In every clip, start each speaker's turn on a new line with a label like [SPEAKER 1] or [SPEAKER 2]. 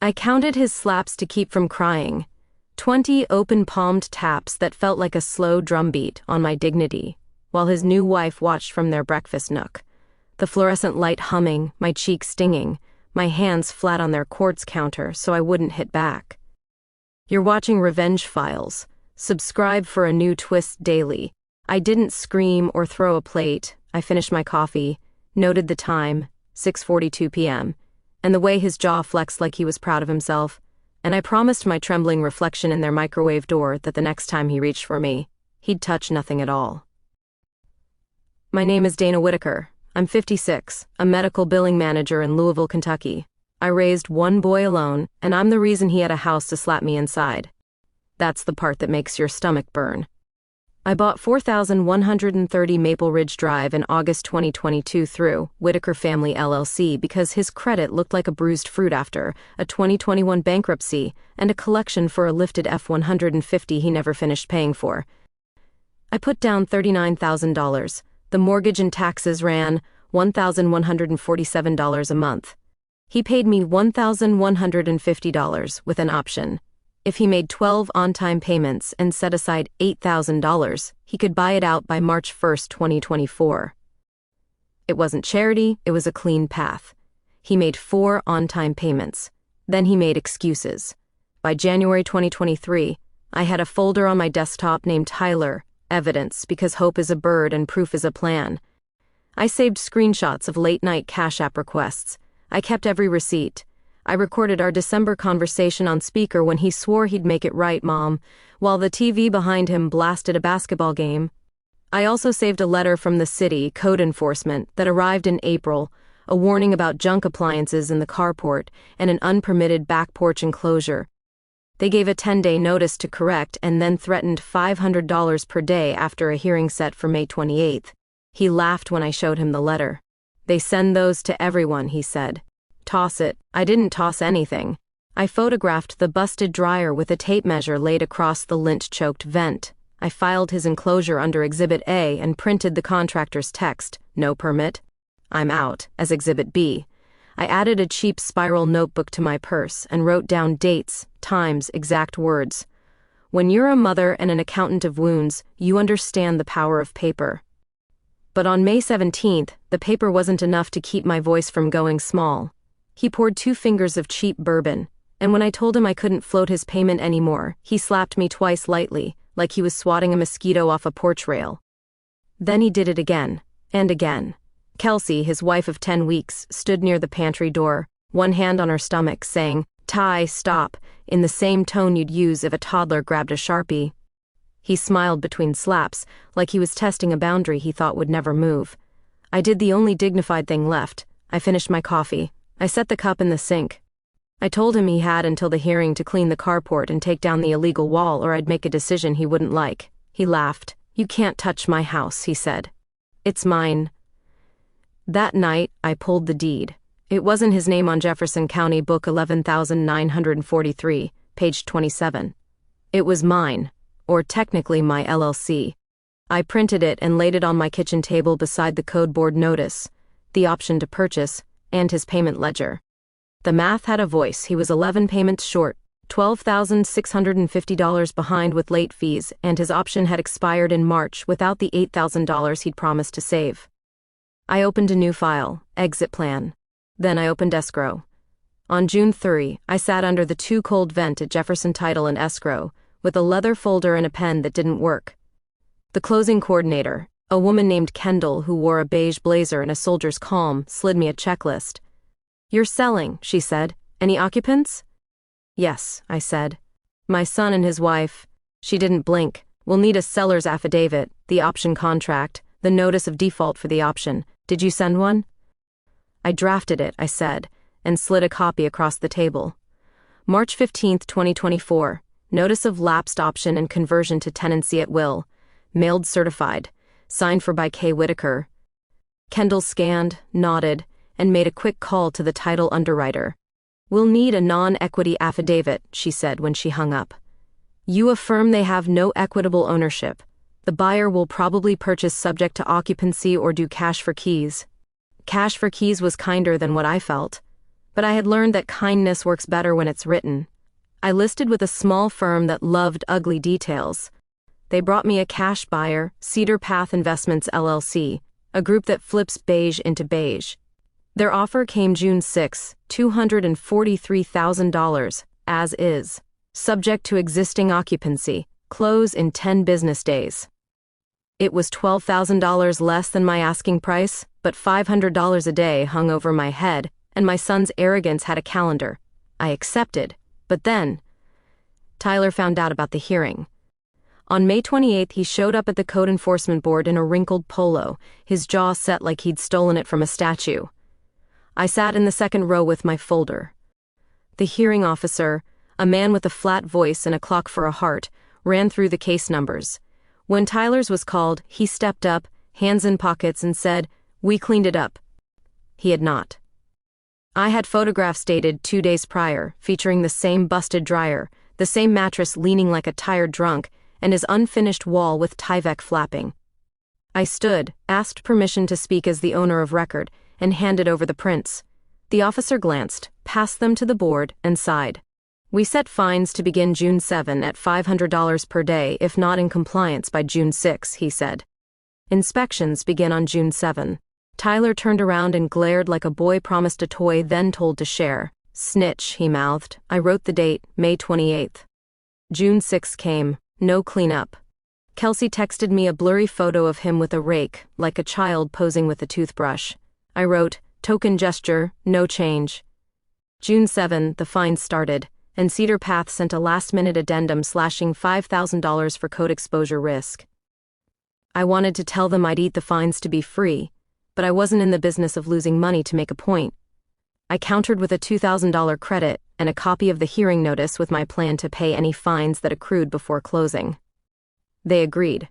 [SPEAKER 1] I counted his slaps to keep from crying. 20 open-palmed taps that felt like a slow drumbeat on my dignity, while his new wife watched from their breakfast nook. The fluorescent light humming, my cheeks stinging, my hands flat on their quartz counter so I wouldn't hit back. You're watching Revenge Files. Subscribe for a new twist daily. I didn't scream or throw a plate. I finished my coffee, noted the time, 6:42 p.m., and the way his jaw flexed like he was proud of himself, and I promised my trembling reflection in their microwave door that the next time he reached for me, he'd touch nothing at all. My name is Dana Whitaker. I'm 56, a medical billing manager in Louisville, Kentucky. I raised one boy alone, and I'm the reason he had a house to slap me inside. That's the part that makes your stomach burn. I bought 4,130 Maple Ridge Drive in August 2022 through Whitaker Family LLC because his credit looked like a bruised fruit after a 2021 bankruptcy and a collection for a lifted F-150 he never finished paying for. I put down $39,000. The mortgage and taxes ran $1,147 a month. He paid me $1,150 with an option. If he made 12 on-time payments and set aside $8,000, he could buy it out by March 1, 2024. It wasn't charity, it was a clean path. He made 4 on-time payments. Then he made excuses. By January 2023, I had a folder on my desktop named Tyler, Evidence, because hope is a bird and proof is a plan. I saved screenshots of late-night Cash App requests. I kept every receipt. I recorded our December conversation on speaker when he swore he'd make it right, Mom, while the TV behind him blasted a basketball game. I also saved a letter from the city code enforcement that arrived in April, a warning about junk appliances in the carport and an unpermitted back porch enclosure. They gave a 10-day notice to correct and then threatened $500 per day after a hearing set for May 28th. He laughed when I showed him the letter. They send those to everyone, he said. Toss it. I didn't toss anything. I photographed the busted dryer with a tape measure laid across the lint-choked vent. I filed his enclosure under Exhibit A and printed the contractor's text, "No permit. I'm out," as Exhibit B. I added a cheap spiral notebook to my purse and wrote down dates, times, exact words. When you're a mother and an accountant of wounds, you understand the power of paper. But on May 17th, the paper wasn't enough to keep my voice from going small. He poured 2 fingers of cheap bourbon, and when I told him I couldn't float his payment anymore, he slapped me twice lightly, like he was swatting a mosquito off a porch rail. Then he did it again, and again. Kelsey, his wife of 10 weeks, stood near the pantry door, one hand on her stomach, saying, "Ty, stop," in the same tone you'd use if a toddler grabbed a Sharpie. He smiled between slaps, like he was testing a boundary he thought would never move. I did the only dignified thing left. I finished my coffee. I set the cup in the sink. I told him he had until the hearing to clean the carport and take down the illegal wall or I'd make a decision he wouldn't like. He laughed. "You can't touch my house," he said. "It's mine." That night, I pulled the deed. It wasn't his name on Jefferson County Book 11,943, page 27. It was mine, or technically my LLC. I printed it and laid it on my kitchen table beside the code board notice, the option to purchase, and his payment ledger. The math had a voice. He was 11 payments short, $12,650 behind with late fees, and his option had expired in March without the $8,000 he'd promised to save. I opened a new file, exit plan. Then I opened escrow. On June 3, I sat under the too cold vent at Jefferson Title and Escrow, with a leather folder and a pen that didn't work. The closing coordinator, a woman named Kendall who wore a beige blazer and a soldier's calm, slid me a checklist. "You're selling," she said. "Any occupants?" "Yes," I said. "My son and his wife." She didn't blink. "We'll need a seller's affidavit, the option contract, the notice of default for the option. Did you send one?" "I drafted it," I said, and slid a copy across the table. March 15, 2024. Notice of lapsed option and conversion to tenancy at will. Mailed certified. Signed for by K. Whitaker. Kendall scanned, nodded, and made a quick call to the title underwriter. "We'll need a non-equity affidavit," she said when she hung up. "You affirm they have no equitable ownership. The buyer will probably purchase subject to occupancy or do cash for keys." Cash for keys was kinder than what I felt. But I had learned that kindness works better when it's written. I listed with a small firm that loved ugly details. They brought me a cash buyer, Cedar Path Investments LLC, a group that flips beige into beige. Their offer came June 6, $243,000, as is. Subject to existing occupancy, close in 10 business days. It was $12,000 less than my asking price, but $500 a day hung over my head, and my son's arrogance had a calendar. I accepted, but then Tyler found out about the hearing. On May 28th, he showed up at the Code Enforcement Board in a wrinkled polo, his jaw set like he'd stolen it from a statue. I sat in the second row with my folder. The hearing officer, a man with a flat voice and a clock for a heart, ran through the case numbers. When Tyler's was called, he stepped up, hands in pockets, and said, "We cleaned it up." He had not. I had photographs dated 2 days prior, featuring the same busted dryer, the same mattress leaning like a tired drunk, and his unfinished wall with Tyvek flapping. I stood, asked permission to speak as the owner of record, and handed over the prints. The officer glanced, passed them to the board, and sighed. "We set fines to begin June 7 at $500 per day if not in compliance by June 6, he said. Inspections begin on June 7. Tyler turned around and glared like a boy promised a toy then told to share. "Snitch," he mouthed. I wrote the date, May 28th. June 6 came. No cleanup. Kelsey texted me a blurry photo of him with a rake, like a child posing with a toothbrush. I wrote, "Token gesture, no change." June 7, the fines started, and Cedar Path sent a last-minute addendum slashing $5,000 for code exposure risk. I wanted to tell them I'd eat the fines to be free, but I wasn't in the business of losing money to make a point. I countered with a $2,000 credit and a copy of the hearing notice with my plan to pay any fines that accrued before closing. They agreed.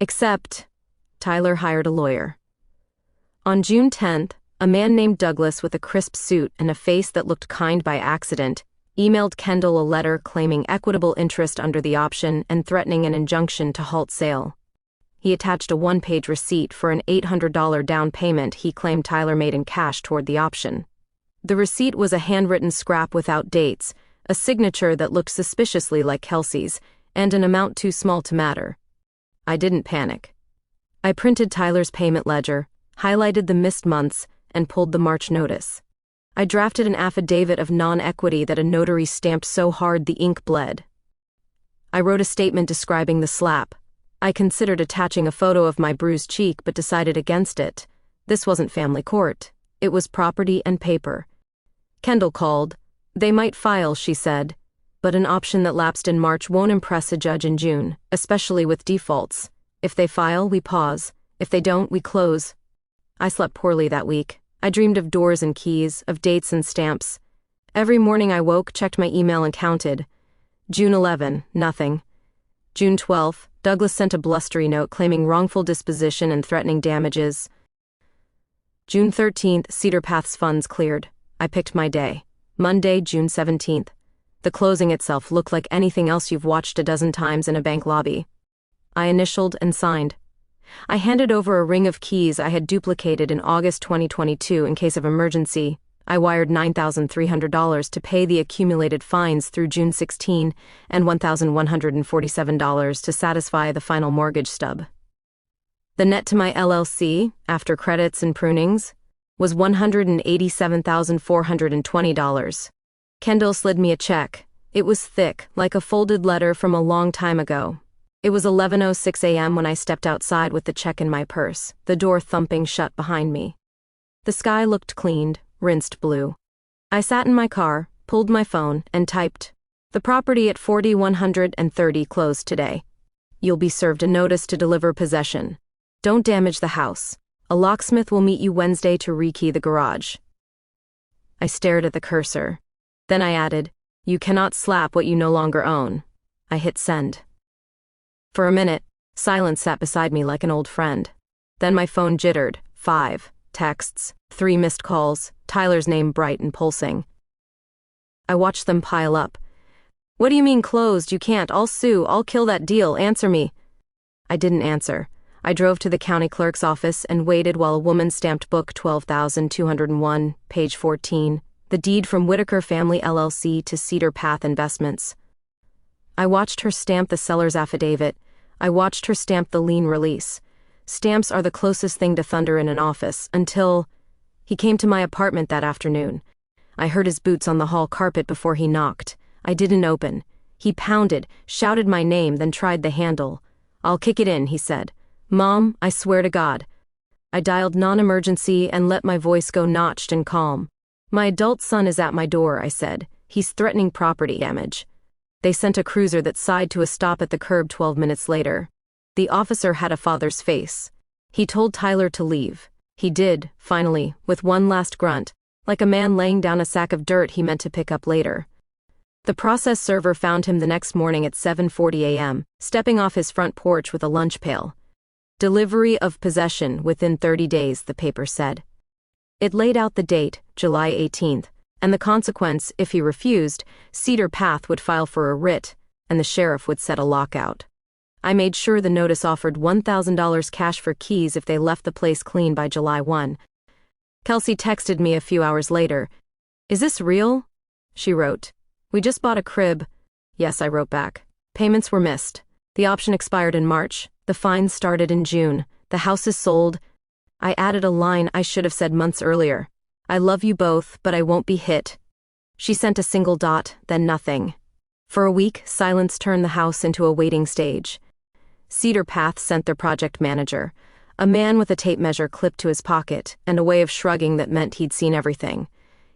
[SPEAKER 1] Except, Tyler hired a lawyer. On June 10th, a man named Douglas with a crisp suit and a face that looked kind by accident emailed Kendall a letter claiming equitable interest under the option and threatening an injunction to halt sale. He attached a one-page receipt for an $800 down payment he claimed Tyler made in cash toward the option. The receipt was a handwritten scrap without dates, a signature that looked suspiciously like Kelsey's, and an amount too small to matter. I didn't panic. I printed Tyler's payment ledger, highlighted the missed months, and pulled the March notice. I drafted an affidavit of non-equity that a notary stamped so hard the ink bled. I wrote a statement describing the slap. I considered attaching a photo of my bruised cheek but decided against it. This wasn't family court. It was property and paper. Kendall called. "They might file," she said, "but an option that lapsed in March won't impress a judge in June, especially with defaults. If they file, we pause. If they don't, we close." I slept poorly that week. I dreamed of doors and keys, of dates and stamps. Every morning I woke, checked my email and counted. June 11, nothing. June 12, Douglas sent a blustery note claiming wrongful disposition and threatening damages. June 13th, Cedar Path's funds cleared. I picked my day. Monday, June 17th. The closing itself looked like anything else you've watched a dozen times in a bank lobby. I initialed and signed. I handed over a ring of keys I had duplicated in August 2022 in case of emergency. I wired $9,300 to pay the accumulated fines through June 16 and $1,147 to satisfy the final mortgage stub. The net to my LLC, after credits and prunings, was $187,420. Kendall slid me a check. It was thick, like a folded letter from a long time ago. It was 11:06 a.m. when I stepped outside with the check in my purse, the door thumping shut behind me. The sky looked cleaned, rinsed blue. I sat in my car, pulled my phone, and typed, "The property at 4130 closed today. You'll be served a notice to deliver possession. Don't damage the house. A locksmith will meet you Wednesday to rekey the garage." I stared at the cursor. Then I added, "You cannot slap what you no longer own." I hit send. For a minute, silence sat beside me like an old friend. Then my phone jittered. 5 texts, 3 missed calls, Tyler's name bright and pulsing. I watched them pile up. "What do you mean closed? You can't. I'll sue. I'll kill that deal. Answer me." I didn't answer. I drove to the county clerk's office and waited while a woman stamped book 12,201, page 14. The deed from Whitaker Family LLC to Cedar Path Investments. I watched her stamp the seller's affidavit. I watched her stamp the lien release. Stamps are the closest thing to thunder in an office, until he came to my apartment that afternoon. I heard his boots on the hall carpet before he knocked. I didn't open. He pounded, shouted my name, then tried the handle. "I'll kick it in," he said. "Mom, I swear to God." I dialed non-emergency and let my voice go notched and calm. "My adult son is at my door," I said. "He's threatening property damage." They sent a cruiser that sighed to a stop at the curb 12 minutes later. The officer had a father's face. He told Tyler to leave. He did, finally, with one last grunt, like a man laying down a sack of dirt he meant to pick up later. The process server found him the next morning at 7:40 a.m., stepping off his front porch with a lunch pail. Delivery of possession within 30 days, the paper said. It laid out the date, July 18th, and the consequence: if he refused, Cedar Path would file for a writ, and the sheriff would set a lockout. I made sure the notice offered $1,000 cash for keys if they left the place clean by July 1. Kelsey texted me a few hours later. "Is this real?" She wrote. "We just bought a crib." "Yes," I wrote back. Payments were missed. The option expired in March. The fines started in June. The house is sold. I added a line I should have said months earlier. "I love you both, but I won't be hit." She sent a single dot, then nothing. For a week, silence turned the house into a waiting stage. Cedar Path sent their project manager, a man with a tape measure clipped to his pocket, and a way of shrugging that meant he'd seen everything.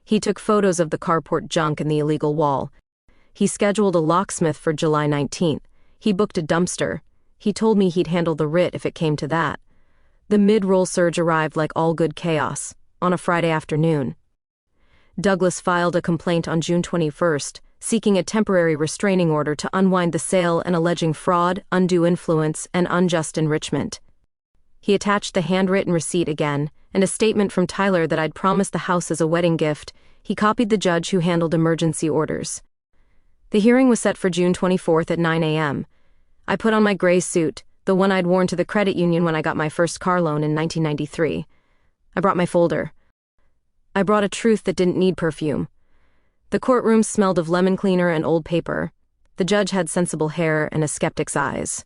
[SPEAKER 1] He took photos of the carport junk and the illegal wall. He scheduled a locksmith for July 19th. He booked a dumpster. He told me he'd handle the writ if it came to that. The mid-roll surge arrived like all good chaos, on a Friday afternoon. Douglas filed a complaint on June 21st, seeking a temporary restraining order to unwind the sale and alleging fraud, undue influence, and unjust enrichment. He attached the handwritten receipt again, and a statement from Tyler that I'd promised the house as a wedding gift. He copied the judge who handled emergency orders. The hearing was set for June 24th at 9 a.m. I put on my gray suit, the one I'd worn to the credit union when I got my first car loan in 1993. I brought my folder. I brought a truth that didn't need perfume. The courtroom smelled of lemon cleaner and old paper. The judge had sensible hair and a skeptic's eyes.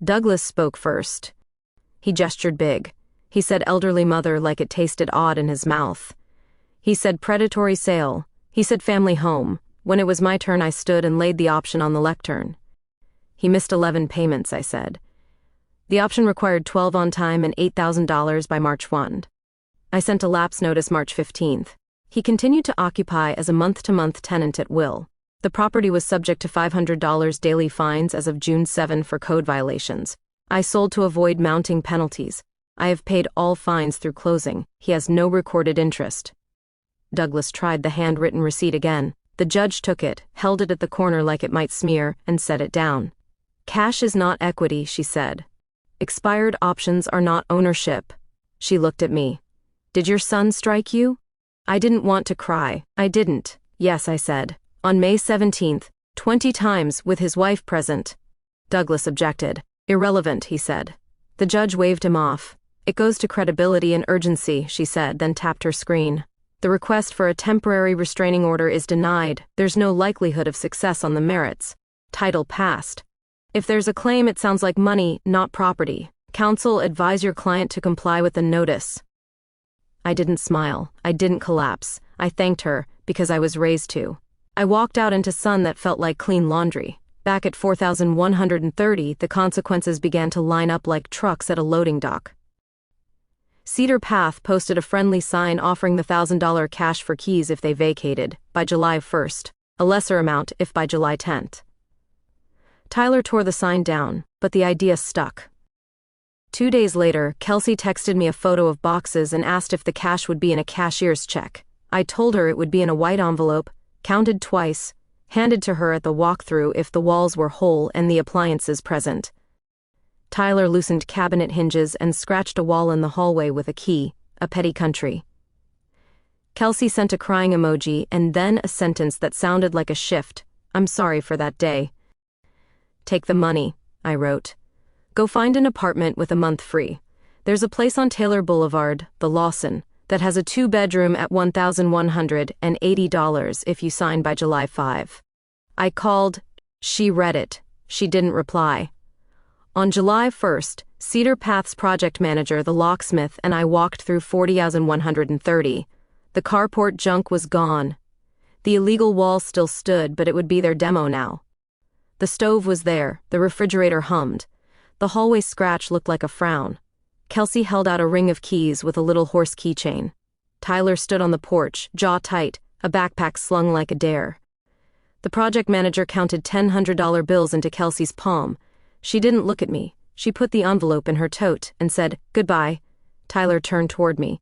[SPEAKER 1] Douglas spoke first. He gestured big. He said elderly mother like it tasted odd in his mouth. He said predatory sale. He said family home. When it was my turn, I stood and laid the option on the lectern. He missed 11 payments, I said. The option required 12 on time and $8,000 by March 1. I sent a lapse notice March 15th. He continued to occupy as a month-to-month tenant at will. The property was subject to $500 daily fines as of June 7 for code violations. I sold to avoid mounting penalties. I have paid all fines through closing. He has no recorded interest. Douglas tried the handwritten receipt again. The judge took it, held it at the corner like it might smear, and set it down. "Cash is not equity," she said. "Expired options are not ownership." She looked at me. "Did your son strike you?" I didn't want to cry. I didn't. "Yes," I said. "On May 17th, 20 times with his wife present." Douglas objected. "Irrelevant," he said. The judge waved him off. "It goes to credibility and urgency," she said, then tapped her screen. "The request for a temporary restraining order is denied. There's no likelihood of success on the merits. Title passed. If there's a claim, it sounds like money, not property. Counsel, advise your client to comply with the notice." I didn't smile. I didn't collapse. I thanked her, because I was raised to. I walked out into sun that felt like clean laundry. Back at 4,130, the consequences began to line up like trucks at a loading dock. Cedar Path posted a friendly sign offering the $1,000 cash for keys if they vacated, by July 1st, a lesser amount if by July 10th. Tyler tore the sign down, but the idea stuck. 2 days later, Kelsey texted me a photo of boxes and asked if the cash would be in a cashier's check. I told her it would be in a white envelope, counted twice, handed to her at the walkthrough if the walls were whole and the appliances present. Tyler loosened cabinet hinges and scratched a wall in the hallway with a key, a petty country. Kelsey sent a crying emoji and then a sentence that sounded like a shift. "I'm sorry for that day." "Take the money," I wrote. "Go find an apartment with a month free. There's a place on Taylor Boulevard, the Lawson. that has a 2-bedroom at $1,180 if you sign by July 5. I called. She read it. She didn't reply. On July 1st, Cedar Path's project manager, the locksmith, and I walked through 40,130. The carport junk was gone. The illegal wall still stood, but it would be their demo now. The stove was there, the refrigerator hummed. The hallway scratch looked like a frown. Kelsey held out a ring of keys with a little horse keychain. Tyler stood on the porch, jaw tight, a backpack slung like a dare. The project manager counted $100 bills into Kelsey's palm. She didn't look at me. She put the envelope in her tote and said, "Goodbye." Tyler turned toward me.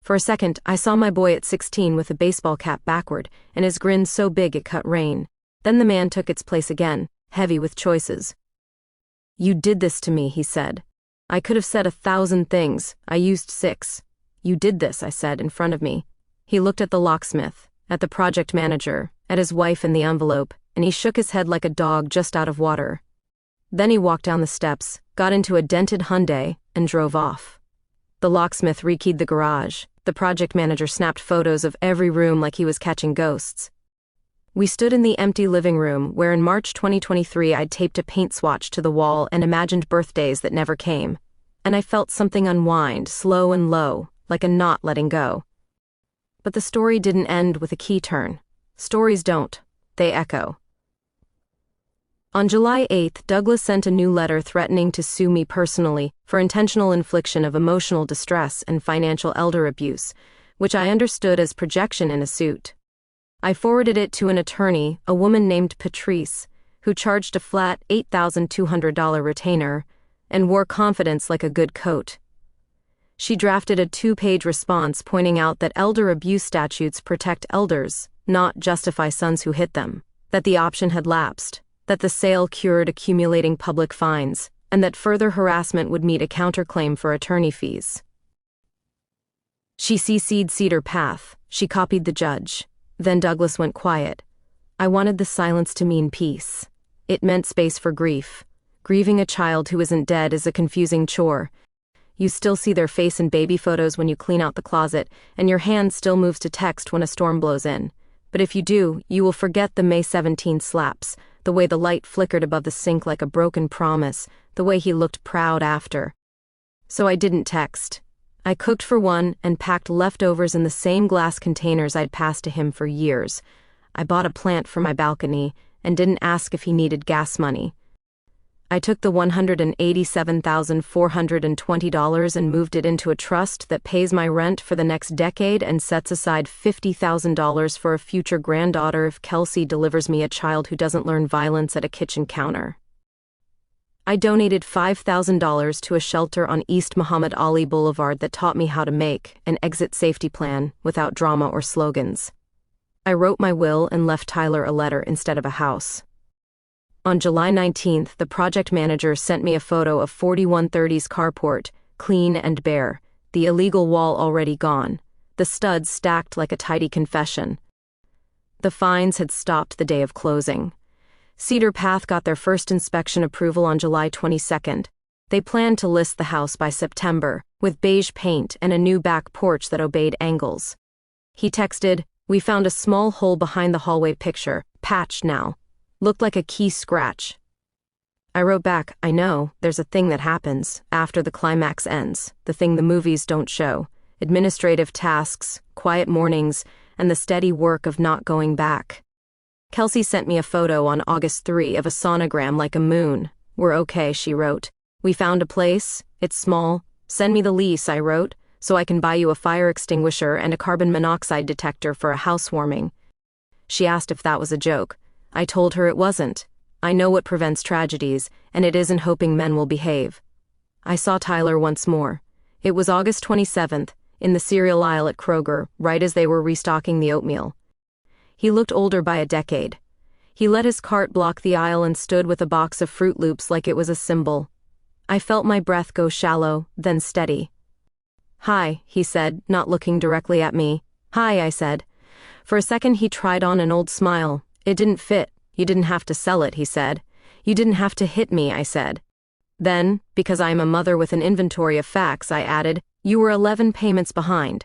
[SPEAKER 1] For a second, I saw my boy at 16 with a baseball cap backward, and his grin so big it cut rain. Then the man took its place again, heavy with choices. "You did this to me," he said. I could have said 1,000 things. I used 6. "You did this," I said, in front of me. He looked at the locksmith, at the project manager, at his wife in the envelope, and he shook his head like a dog just out of water. Then he walked down the steps, got into a dented Hyundai, and drove off. The locksmith rekeyed the garage. The project manager snapped photos of every room like he was catching ghosts. We stood in the empty living room where in March 2023 I'd taped a paint swatch to the wall and imagined birthdays that never came. And I felt something unwind, slow and low, like a knot letting go. But the story didn't end with a key turn. Stories don't. They echo. On July 8th, Douglas sent a new letter threatening to sue me personally for intentional infliction of emotional distress and financial elder abuse, which I understood as projection in a suit. I forwarded it to an attorney, a woman named Patrice, who charged a flat $8,200 retainer and wore confidence like a good coat. She drafted a 2-page response pointing out that elder abuse statutes protect elders, not justify sons who hit them, that the option had lapsed, that the sale cured accumulating public fines, and that further harassment would meet a counterclaim for attorney fees. She CC'd Cedar Path. She copied the judge. Then Douglas went quiet. I wanted the silence to mean peace. It meant space for grief. Grieving a child who isn't dead is a confusing chore. You still see their face in baby photos when you clean out the closet, and your hand still moves to text when a storm blows in. But if you do, you will forget the May 17 slaps, the way the light flickered above the sink like a broken promise, the way he looked proud after. So I didn't text. I cooked for one and packed leftovers in the same glass containers I'd passed to him for years. I bought a plant for my balcony and didn't ask if he needed gas money. I took the $187,420 and moved it into a trust that pays my rent for the next decade and sets aside $50,000 for a future granddaughter if Kelsey delivers me a child who doesn't learn violence at a kitchen counter. I donated $5,000 to a shelter on East Muhammad Ali Boulevard that taught me how to make an exit safety plan without drama or slogans. I wrote my will and left Tyler a letter instead of a house. On July 19th, the project manager sent me a photo of 4130's carport, clean and bare, the illegal wall already gone, the studs stacked like a tidy confession. The fines had stopped the day of closing. Cedar Path got their first inspection approval on July 22nd. They planned to list the house by September, with beige paint and a new back porch that obeyed angles. He texted, "We found a small hole behind the hallway picture, patched now. Looked like a key scratch." I wrote back, "I know, there's a thing that happens after the climax ends, the thing the movies don't show. Administrative tasks, quiet mornings, and the steady work of not going back." Kelsey sent me a photo on August 3 of a sonogram like a moon. "We're okay," she wrote. "We found a place. It's small. Send me the lease," I wrote, "so I can buy you a fire extinguisher and a carbon monoxide detector for a housewarming." She asked if that was a joke. I told her it wasn't. I know what prevents tragedies, and it isn't hoping men will behave. I saw Tyler once more. It was August 27th, in the cereal aisle at Kroger, right as they were restocking the oatmeal. He looked older by a decade. He let his cart block the aisle and stood with a box of Fruit Loops like it was a symbol. I felt my breath go shallow, then steady. "Hi," he said, not looking directly at me. "Hi," I said. For a second he tried on an old smile. "It didn't fit. You didn't have to sell it," he said. "You didn't have to hit me," I said. Then, because I am a mother with an inventory of facts, I added, "You were 11 payments behind."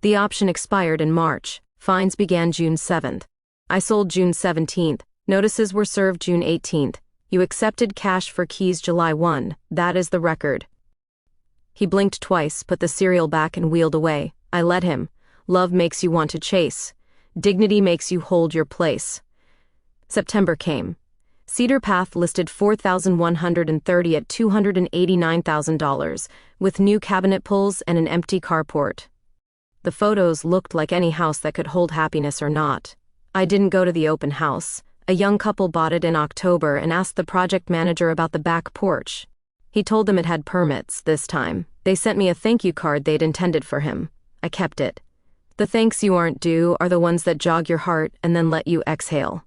[SPEAKER 1] The option expired in March. Fines began June 7th. I sold June 17th. Notices were served June 18th. You accepted cash for keys July 1. That is the record. He blinked twice, put the cereal back and wheeled away. I let him. Love makes you want to chase. Dignity makes you hold your place. September came. Cedar Path listed $4,130 at $289,000, with new cabinet pulls and an empty carport. The photos looked like any house that could hold happiness or not. I didn't go to the open house. A young couple bought it in October and asked the project manager about the back porch. He told them it had permits this time. They sent me a thank you card they'd intended for him. I kept it. The thanks you aren't due are the ones that jog your heart and then let you exhale.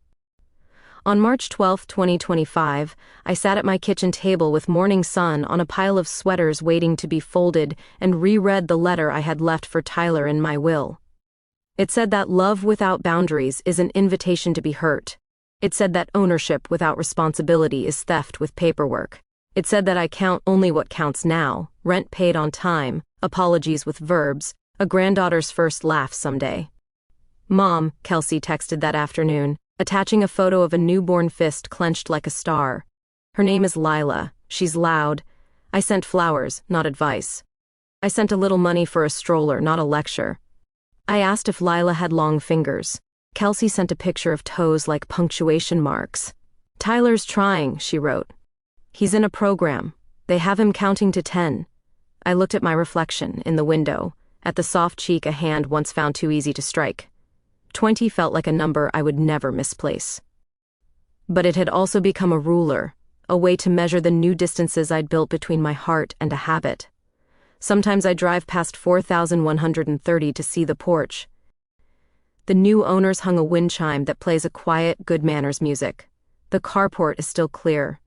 [SPEAKER 1] On March 12, 2025, I sat at my kitchen table with morning sun on a pile of sweaters waiting to be folded and reread the letter I had left for Tyler in my will. It said that love without boundaries is an invitation to be hurt. It said that ownership without responsibility is theft with paperwork. It said that I count only what counts now, rent paid on time, apologies with verbs, a granddaughter's first laugh someday. Mom, Kelsey texted that afternoon, attaching a photo of a newborn fist clenched like a star. Her name is Lila. She's loud. I sent flowers, not advice. I sent a little money for a stroller, not a lecture. I asked if Lila had long fingers. Kelsey sent a picture of toes like punctuation marks. Tyler's trying, she wrote. He's in a program. They have him counting to 10. I looked at my reflection in the window, at the soft cheek a hand once found too easy to strike. 20 felt like a number I would never misplace. But it had also become a ruler, a way to measure the new distances I'd built between my heart and a habit. Sometimes I drive past 4,130 to see the porch. The new owners hung a wind chime that plays a quiet, good manners music. The carport is still clear.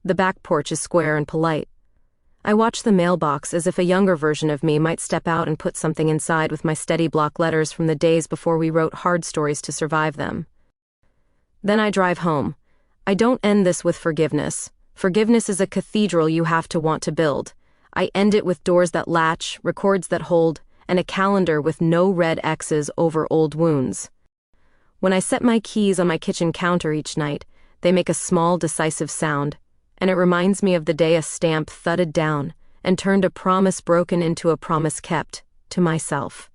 [SPEAKER 1] The back porch is square and polite. I watch the mailbox as if a younger version of me might step out and put something inside with my steady block letters from the days before we wrote hard stories to survive them. Then I drive home. I don't end this with forgiveness. Forgiveness is a cathedral you have to want to build. I end it with doors that latch, records that hold, and a calendar with no red X's over old wounds. When I set my keys on my kitchen counter each night, they make a small, decisive sound, and it reminds me of the day a stamp thudded down and turned a promise broken into a promise kept, to myself.